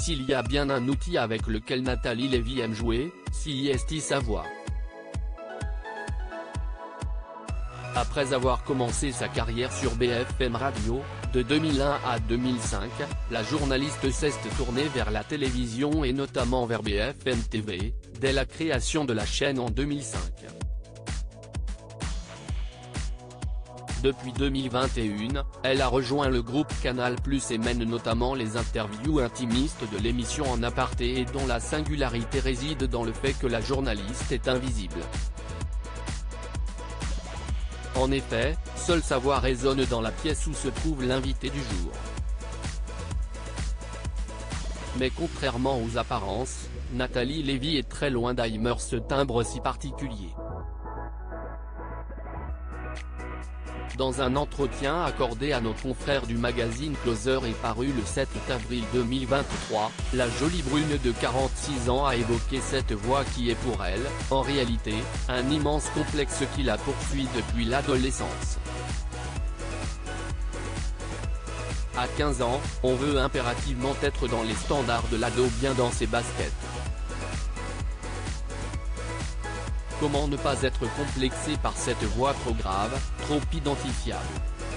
s'il y a bien un outil avec lequel Nathalie Lévy aime jouer, c'est sa voix. Après avoir commencé sa carrière sur BFM Radio, de 2001 à 2005, la journaliste s'est tournée vers la télévision et notamment vers BFM TV, dès la création de la chaîne en 2005. Depuis 2021, elle a rejoint le groupe Canal+ et mène notamment les interviews intimistes de l'émission En Aparté et dont la singularité réside dans le fait que la journaliste est invisible. En effet, seule sa voix résonne dans la pièce où se trouve l'invité du jour. Mais contrairement aux apparences, Nathalie Lévy est très loin d'aimer ce timbre si particulier. Dans un entretien accordé à nos confrères du magazine Closer et paru le 7 avril 2023, la jolie brune de 46 ans a évoqué cette voix qui est pour elle, en réalité, un immense complexe qui la poursuit depuis l'adolescence. À 15 ans, on veut impérativement être dans les standards de l'ado bien dans ses baskets. Comment ne pas être complexé par cette voix trop grave, trop identifiable?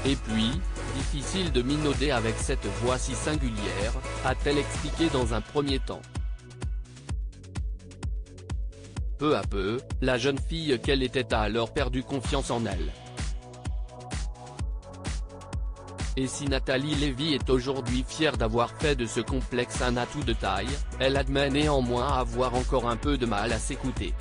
Et puis, difficile de minauder avec cette voix si singulière, a-t-elle expliqué dans un premier temps. Peu à peu, la jeune fille qu'elle était a alors perdu confiance en elle. Et si Nathalie Lévy est aujourd'hui fière d'avoir fait de ce complexe un atout de taille, elle admet néanmoins avoir encore un peu de mal à s'écouter.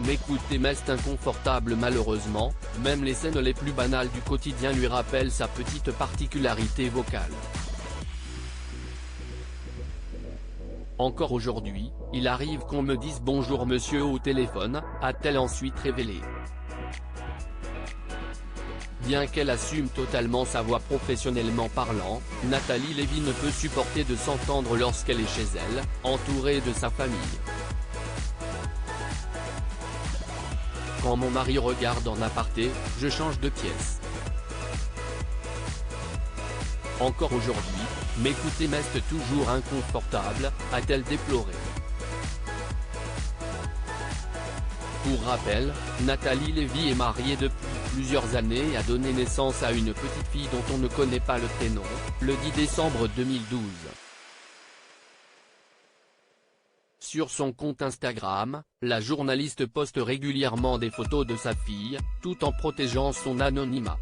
M'écouter m'est inconfortable malheureusement, même les scènes les plus banales du quotidien lui rappellent sa petite particularité vocale. Encore aujourd'hui, il arrive qu'on me dise bonjour monsieur au téléphone, a-t-elle ensuite révélé. Bien qu'elle assume totalement sa voix professionnellement parlant, Nathalie Lévy ne peut supporter de s'entendre lorsqu'elle est chez elle, entourée de sa famille. Quand mon mari regarde En Aparté, je change de pièce. Encore aujourd'hui, m'écouter m'est toujours inconfortable, a-t-elle déploré. Pour rappel, Nathalie Lévy est mariée depuis plusieurs années et a donné naissance à une petite fille dont on ne connaît pas le prénom, le 10 décembre 2012. Sur son compte Instagram, la journaliste poste régulièrement des photos de sa fille, tout en protégeant son anonymat.